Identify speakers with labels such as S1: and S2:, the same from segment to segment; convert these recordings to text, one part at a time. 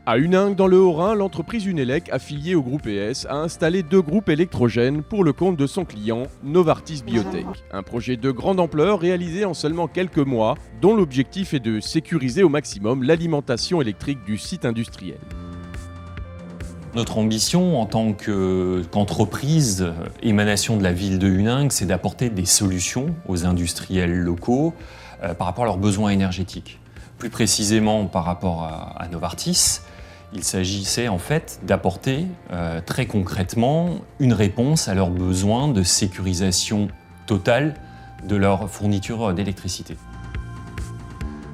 S1: À Huningue, dans le Haut-Rhin, l'entreprise Unelec, affiliée au groupe ES, a installé 2 groupes électrogènes pour le compte de son client, Novartis Biotech. Un projet de grande ampleur réalisé en seulement quelques mois, dont l'objectif est de sécuriser au maximum l'alimentation électrique du site industriel.
S2: Notre ambition en tant qu'entreprise, émanation de la ville de Huningue, c'est d'apporter des solutions aux industriels locaux par rapport à leurs besoins énergétiques. Plus précisément par rapport à Novartis, il s'agissait en fait d'apporter très concrètement une réponse à leurs besoins de sécurisation totale de leur fourniture d'électricité.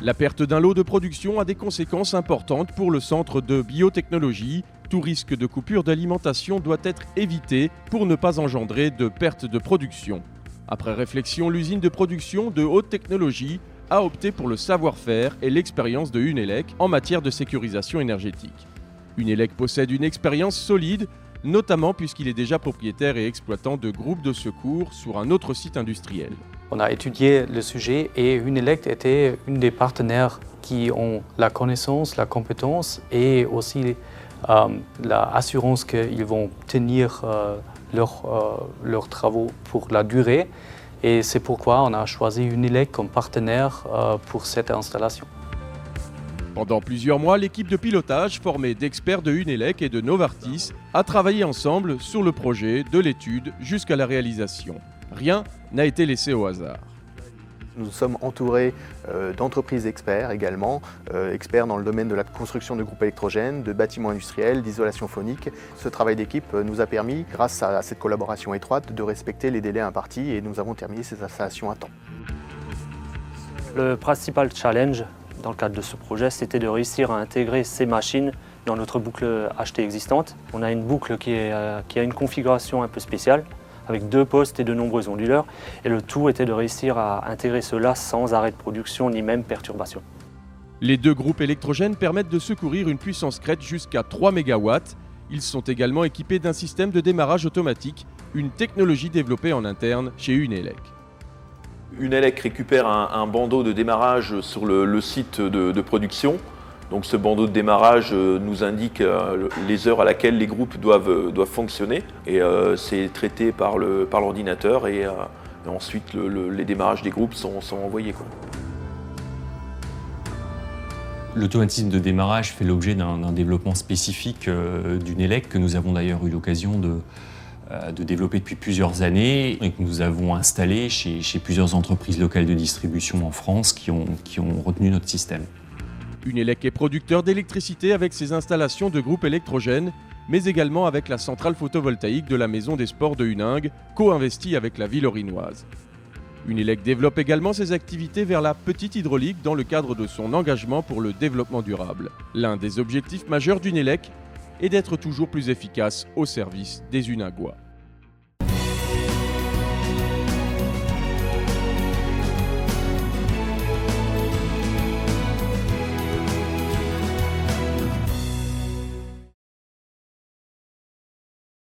S1: La perte d'un lot de production a des conséquences importantes pour le centre de biotechnologie. Tout risque de coupure d'alimentation doit être évité pour ne pas engendrer de perte de production. Après réflexion, l'usine de production de haute technologie a opté pour le savoir-faire et l'expérience de Unelec en matière de sécurisation énergétique. Unelec possède une expérience solide, notamment puisqu'il est déjà propriétaire et exploitant de groupes de secours sur un autre site industriel.
S3: On a étudié le sujet et Unelec était une des partenaires qui ont la connaissance, la compétence et aussi l'assurance qu'ils vont tenir leurs travaux pour la durée. Et c'est pourquoi on a choisi Unelec comme partenaire pour cette installation.
S1: Pendant plusieurs mois, l'équipe de pilotage, formée d'experts de Unelec et de Novartis, a travaillé ensemble sur le projet, de l'étude jusqu'à la réalisation. Rien n'a été laissé au hasard.
S4: Nous sommes entourés d'entreprises experts également, experts dans le domaine de la construction de groupes électrogènes, de bâtiments industriels, d'isolation phonique. Ce travail d'équipe nous a permis, grâce à cette collaboration étroite, de respecter les délais impartis et nous avons terminé ces installations à temps.
S5: Le principal challenge dans le cadre de ce projet, c'était de réussir à intégrer ces machines dans notre boucle HT existante. On a une boucle qui a une configuration un peu spéciale, avec 2 postes et de nombreux onduleurs. Et le tout était de réussir à intégrer cela sans arrêt de production ni même perturbation.
S1: Les 2 groupes électrogènes permettent de secourir une puissance crête jusqu'à 3 MW. Ils sont également équipés d'un système de démarrage automatique, une technologie développée en interne chez Unelec.
S6: Unelec récupère un bandeau de démarrage sur le site de production. Donc ce bandeau de démarrage nous indique les heures à laquelle les groupes doivent fonctionner. Et c'est traité par l'ordinateur et ensuite les démarrages des groupes sont envoyés.
S2: L'automatisme de démarrage fait l'objet d'un développement spécifique d'Unelec que nous avons d'ailleurs eu l'occasion de développer depuis plusieurs années et que nous avons installé chez plusieurs entreprises locales de distribution en France qui ont retenu notre système.
S1: Unelec est producteur d'électricité avec ses installations de groupes électrogènes, mais également avec la centrale photovoltaïque de la Maison des Sports de Huningue, co-investie avec la ville orinoise. Unelec développe également ses activités vers la petite hydraulique dans le cadre de son engagement pour le développement durable. L'un des objectifs majeurs d'Unelec est d'être toujours plus efficace au service des Huningois.